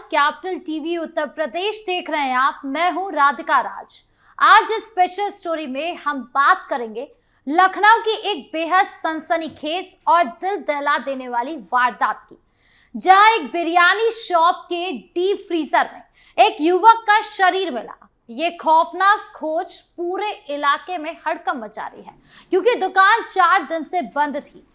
Capital TV Uttar Pradesh देख रहे हैं आप। मैं हूं राधिका राज। आज इस स्पेशल स्टोरी में हम बात करेंगे लखनऊ की एक बेहद सनसनीखेज और दिल दहला देने वाली वारदात की, जहां एक बिरयानी शॉप के डीप फ्रीजर में एक युवक का शरीर मिला। ये खौफनाक खोज पूरे इलाके में हड़कंप मचा रही है, क्योंकि दुकान 4 दिन से बंद थी।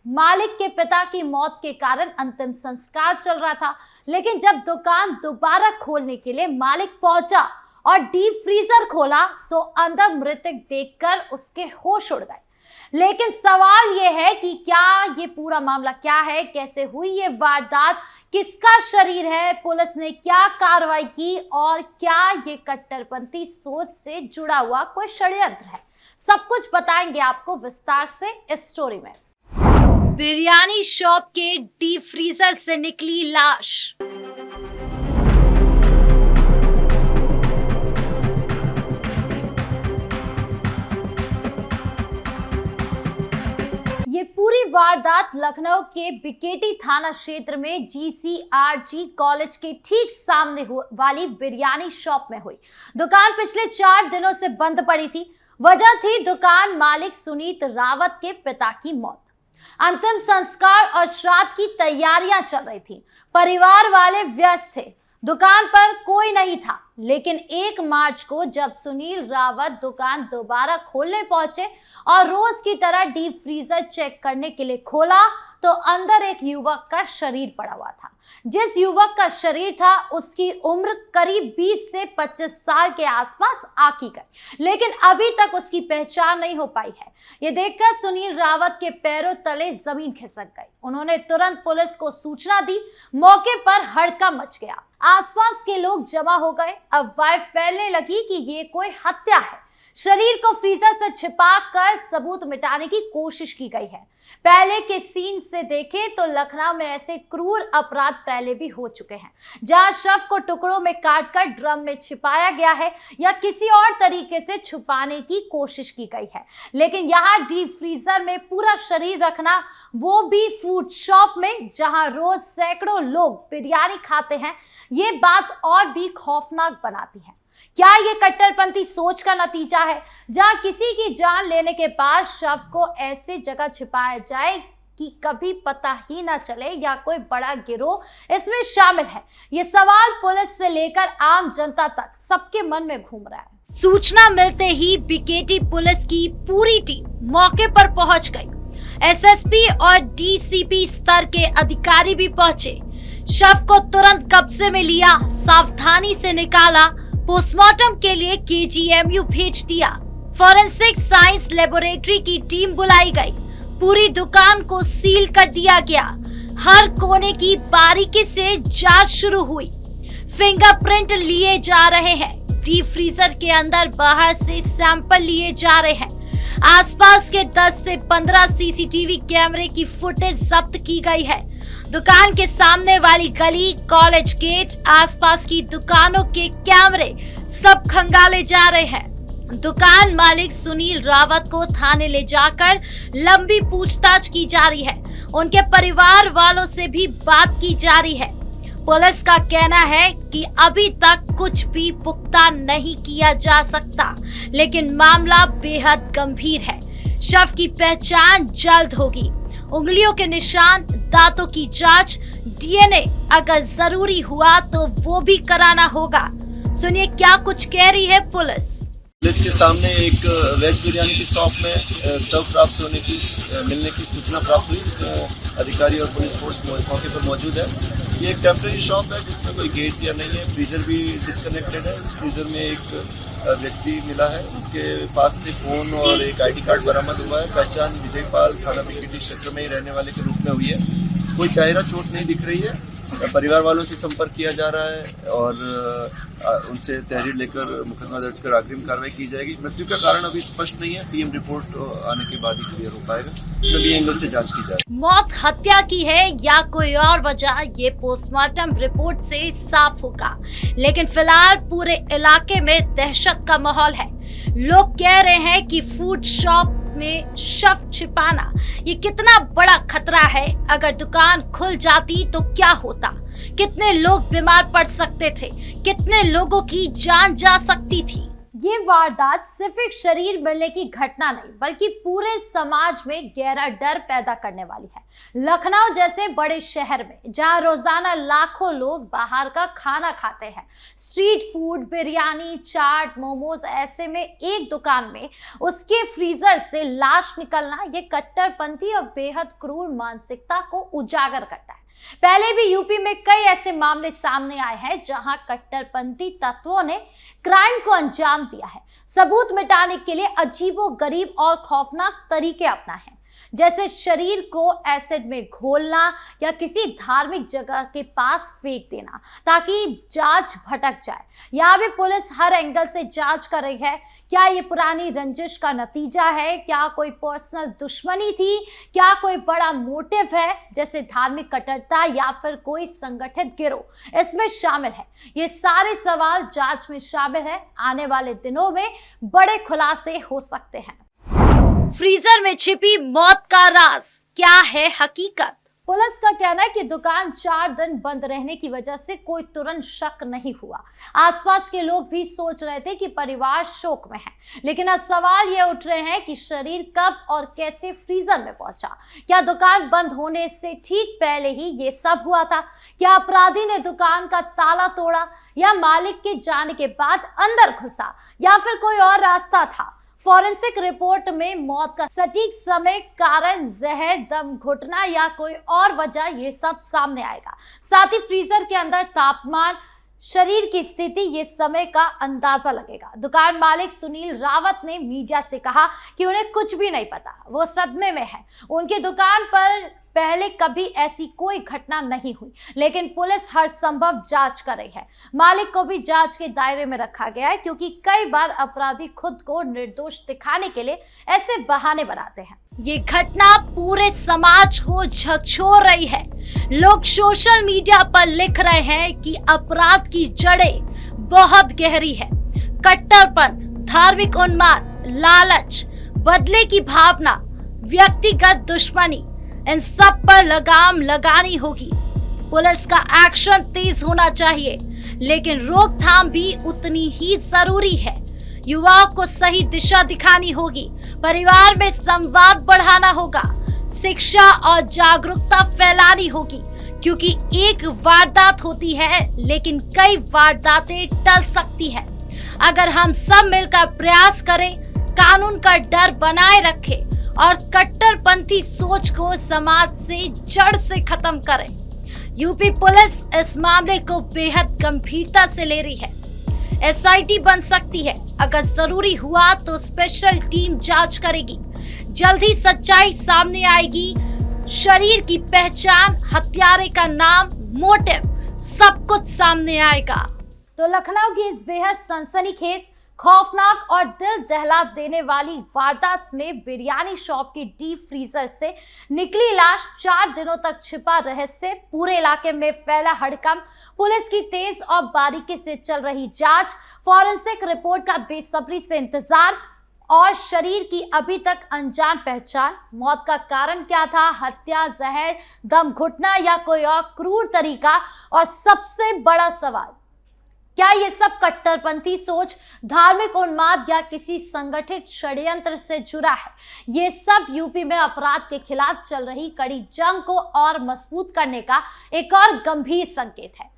मालिक के पिता की मौत के कारण अंतिम संस्कार चल रहा था, लेकिन जब दुकान दोबारा खोलने के लिए मालिक पहुंचा और डीप फ्रीजर खोला तो अंदर मृतक देखकर उसके होश उड़ गए। लेकिन सवाल यह है कि क्या ये पूरा मामला क्या है, कैसे हुई ये वारदात, किसका शरीर है, पुलिस ने क्या कार्रवाई की और क्या ये कट्टरपंथी सोच से जुड़ा हुआ कोई षड्यंत्र है, सब कुछ बताएंगे आपको विस्तार से इस स्टोरी में। बिरयानी शॉप के डीप फ्रीजर से निकली लाश। ये पूरी वारदात लखनऊ के बीकेटी थाना क्षेत्र में GCRG कॉलेज के ठीक सामने वाली बिरयानी शॉप में हुई। दुकान पिछले 4 दिनों से बंद पड़ी थी। वजह थी दुकान मालिक सुनीत रावत के पिता की मौत। अंतिम संस्कार और श्राद्ध की तैयारियां चल रही थी। परिवार वाले व्यस्त थे, दुकान पर कोई नहीं था। लेकिन 1 मार्च को जब सुनील रावत दुकान दोबारा खोलने पहुंचे और रोज की तरह डीप फ्रीजर चेक करने के लिए खोला तो अंदर एक युवक का शरीर पड़ा हुआ था। जिस युवक का शरीर था उसकी उम्र करीब 20 से 25 साल के आसपास आकी गई, लेकिन अभी तक उसकी पहचान नहीं हो पाई है। ये देखकर सुनील रावत के पैरों तले जमीन खिसक गई। उन्होंने तुरंत पुलिस को सूचना दी। मौके पर हड़कंप मच गया। आसपास के लोग जमा हो गए। अफवाह फैलने लगी कि ये कोई हत्या है। शरीर को फ्रीजर से छिपाकर सबूत मिटाने की कोशिश की गई है। पहले के सीन से देखें तो लखनऊ में ऐसे क्रूर अपराध पहले भी हो चुके हैं, जहां शव को टुकड़ों में काटकर ड्रम में छिपाया गया है या किसी और तरीके से छुपाने की कोशिश की गई है। लेकिन यहाँ डीप फ्रीजर में पूरा शरीर रखना, वो भी फूड शॉप में जहां रोज सैकड़ों लोग बिरयानी खाते हैं, ये बात और भी खौफनाक बनाती है। क्या ये कट्टरपंथी सोच का नतीजा है, जहां किसी की जान लेने के बाद शव को ऐसे जगह छिपाया जाए कि कभी पता ही ना चले, या कोई बड़ा गिरोह इसमें शामिल है? ये सवाल पुलिस से लेकर आम जनता तक सबके मन में घूम रहा है। सूचना मिलते ही बीकेटी पुलिस की पूरी टीम मौके पर पहुंच गई। SSP और DCP स्तर के अधिकारी भी पहुंचे। शव को तुरंत कब्जे में लिया, सावधानी से निकाला, पोस्टमार्टम के लिए KGMU भेज दिया। फॉरेंसिक साइंस लेबोरेटरी की टीम बुलाई गई। पूरी दुकान को सील कर दिया गया। हर कोने की बारीकी से जांच शुरू हुई। फिंगरप्रिंट लिए जा रहे हैं। डीप फ्रीजर के अंदर बाहर से सैंपल लिए जा रहे हैं। आसपास के 10 से 15 CCTV कैमरे की फुटेज जब्त की गई है। दुकान के सामने वाली गली, कॉलेज गेट, आसपास की दुकानों के कैमरे सब खंगाले जा रहे हैं। दुकान मालिक सुनील रावत को थाने ले जाकर लंबी पूछताछ की जा रही है। उनके परिवार वालों से भी बात की जा रही है। पुलिस का कहना है कि अभी तक कुछ भी पुख्ता नहीं किया जा सकता, लेकिन मामला बेहद गंभीर है। शव की पहचान जल्द होगी। उंगलियों के निशान, दांतों की जांच, DNA अगर जरूरी हुआ तो वो भी कराना होगा। सुनिए क्या कुछ कह रही है पुलिस। कॉलेज के सामने एक वेज बिरयानी की शॉप में शव प्राप्त मिलने की सूचना प्राप्त हुई, जिसमें अधिकारी और पुलिस फोर्स मौके पर मौजूद है। ये एक टेम्परेरी शॉप है जिसमें कोई गेट या नहीं है। फ्रीजर भी डिस्कनेक्टेड है। फ्रीजर में एक व्यक्ति मिला है, उसके पास से फोन और एक ID कार्ड बरामद हुआ है। पहचान विजयपाल, थाना बीकेटी क्षेत्र में ही रहने वाले के रूप में हुई है। कोई चेहरा चोट नहीं दिख रही है। परिवार वालों से संपर्क किया जा रहा है और उनसे तहरीर लेकर मुकदमा दर्ज कर अग्रिम कार्रवाई की जाएगी। मृत्यु का कारण अभी स्पष्ट नहीं है। PM रिपोर्ट आने के बाद ही क्लियर हो पाएगा। सभी एंगल से जांच की जाएगी। मौत हत्या की है या कोई और वजह, ये पोस्टमार्टम रिपोर्ट से साफ होगा। लेकिन फिलहाल पूरे इलाके में दहशत का माहौल है। लोग कह रहे हैं कि फूड शॉप में शव छिपाना ये कितना बड़ा खतरा है। अगर दुकान खुल जाती तो क्या होता, कितने लोग बीमार पड़ सकते थे, कितने लोगों की जान जा सकती थी। ये वारदात सिर्फ एक शरीर मिलने की घटना नहीं बल्कि पूरे समाज में गहरा डर पैदा करने वाली है। लखनऊ जैसे बड़े शहर में जहां रोजाना लाखों लोग बाहर का खाना खाते हैं, स्ट्रीट फूड, बिरयानी, चाट, मोमोज, ऐसे में एक दुकान में उसके फ्रीजर से लाश निकलना ये कट्टरपंथी और बेहद क्रूर मानसिकता को उजागर करता है। पहले भी यूपी में कई ऐसे मामले सामने आए हैं जहां कट्टरपंथी तत्वों ने क्राइम को अंजाम दिया है, सबूत मिटाने के लिए अजीबोगरीब और खौफनाक तरीके अपनाए हैं, जैसे शरीर को एसिड में घोलना या किसी धार्मिक जगह के पास फेंक देना ताकि जांच भटक जाए। यहाँ भी पुलिस हर एंगल से जांच कर रही है। क्या ये पुरानी रंजिश का नतीजा है? क्या कोई पर्सनल दुश्मनी थी? क्या कोई बड़ा मोटिव है जैसे धार्मिक कट्टरता या फिर कोई संगठित गिरोह इसमें शामिल है? ये सारे सवाल जांच में शामिल है। आने वाले दिनों में बड़े खुलासे हो सकते हैं। फ्रीजर में छिपी मौत का राज क्या है हकीकत? पुलिस का कहना है कि दुकान 4 दिन बंद रहने की वजह से कोई तुरंत शक नहीं हुआ। आसपास के लोग भी सोच रहे थे कि परिवार शोक में है, लेकिन अब सवाल ये उठ रहे हैं कि शरीर कब और कैसे फ्रीजर में पहुंचा। क्या दुकान बंद होने से ठीक पहले ही ये सब हुआ था? क्या अपराधी ने दुकान का ताला तोड़ा या मालिक के जाने के बाद अंदर घुसा या फिर कोई और रास्ता था? फॉरेंसिक रिपोर्ट में मौत का सटीक समय, कारण, जहर, दम घुटना या कोई और वजह, ये सब सामने आएगा। साथ ही फ्रीजर के अंदर तापमान, शरीर की स्थिति, ये समय का अंदाजा लगेगा। दुकान मालिक सुनील रावत ने मीडिया से कहा कि उन्हें कुछ भी नहीं पता, वो सदमे में है। उनकी दुकान पर पहले कभी ऐसी कोई घटना नहीं हुई, लेकिन पुलिस हर संभव जांच कर रही है। मालिक को भी जांच के दायरे में रखा गया है क्योंकि कई बार अपराधी खुद को निर्दोष दिखाने के लिए ऐसे बहाने बनाते हैं। ये घटना पूरे समाज को झकझोर रही है। लोग सोशल मीडिया पर लिख रहे हैं कि अपराध की जड़ें बहुत गहरी है। कट्टरपंथ, धार्मिक उन्माद, लालच, बदले की भावना, व्यक्तिगत दुश्मनी, इन सब पर लगाम लगानी होगी। पुलिस का एक्शन तेज होना चाहिए, लेकिन रोकथाम भी उतनी ही जरूरी है। युवाओं को सही दिशा दिखानी होगी, परिवार में संवाद बढ़ाना होगा, शिक्षा और जागरूकता फैलानी होगी, क्योंकि एक वारदात होती है लेकिन कई वारदातें टल सकती है। अगर हम सब मिलकर प्रयास करें, कानून का डर बनाए रखें और कट्टरपंथी सोच को समाज से जड़ से खत्म करें। यूपी पुलिस इस मामले को बेहद गंभीरता से ले रही है। एसआईटी बन सकती है, अगर जरूरी हुआ तो स्पेशल टीम जांच करेगी। जल्द ही सच्चाई सामने आएगी, शरीर की पहचान, हत्यारे का नाम, मोटिव, सब कुछ सामने आएगा। तो लखनऊ की इस बेहद सनसनीखेज, खौफनाक और दिल दहला देने वाली वारदात में बिरयानी शॉप की डीप फ्रीजर से निकली लाश, 4 दिनों तक छिपा रहस्य, पूरे इलाके में फैला हड़कंप, पुलिस की तेज और बारीकी से चल रही जांच, फॉरेंसिक रिपोर्ट का बेसब्री से इंतजार और शरीर की अभी तक अनजान पहचान। मौत का कारण क्या था? हत्या, जहर, दम घुटना या कोई और क्रूर तरीका? और सबसे बड़ा सवाल, क्या ये सब कट्टरपंथी सोच, धार्मिक उन्माद या किसी संगठित षड्यंत्र से जुड़ा है? ये सब यूपी में अपराध के खिलाफ चल रही कड़ी जंग को और मजबूत करने का एक और गंभीर संकेत है।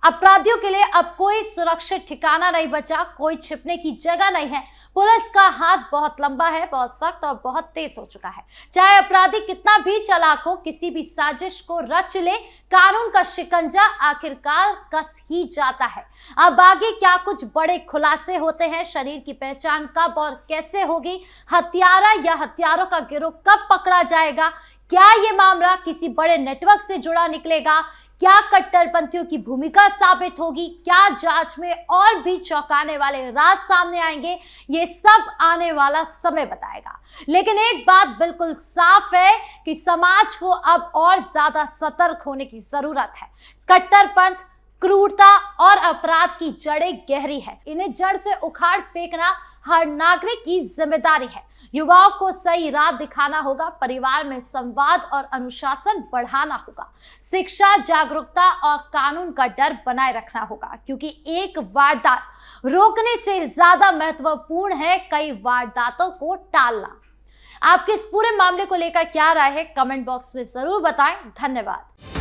अपराधियों के लिए अब कोई सुरक्षित ठिकाना नहीं बचा, कोई छिपने की जगह नहीं है। पुलिस का हाथ बहुत लंबा है, बहुत सख्त और बहुत तेज हो चुका है। चाहे अपराधी कितना भी चालाक हो, किसी भी साजिश को रच ले, कानून का शिकंजा आखिरकार कस ही जाता है। अब आगे क्या कुछ बड़े खुलासे होते हैं? शरीर की पहचान कब और कैसे होगी? हत्यारा या हत्यारों का गिरोह कब पकड़ा जाएगा? क्या ये मामला किसी बड़े नेटवर्क से जुड़ा निकलेगा? क्या कट्टरपंथियों की भूमिका साबित होगी? क्या जांच में और भी चौंकाने वाले राज सामने आएंगे? ये सब आने वाला समय बताएगा। लेकिन एक बात बिल्कुल साफ है कि समाज को अब और ज्यादा सतर्क होने की जरूरत है। कट्टरपंथ, क्रूरता और अपराध की जड़ें गहरी है। इन्हें जड़ से उखाड़ फेंकना हर नागरिक की जिम्मेदारी है। युवाओं को सही राह दिखाना होगा, परिवार में संवाद और अनुशासन बढ़ाना होगा, शिक्षा, जागरूकता और कानून का डर बनाए रखना होगा, क्योंकि एक वारदात रोकने से ज्यादा महत्वपूर्ण है कई वारदातों को टालना। आपके इस पूरे मामले को लेकर क्या राय है, कमेंट बॉक्स में जरूर बताएं। धन्यवाद।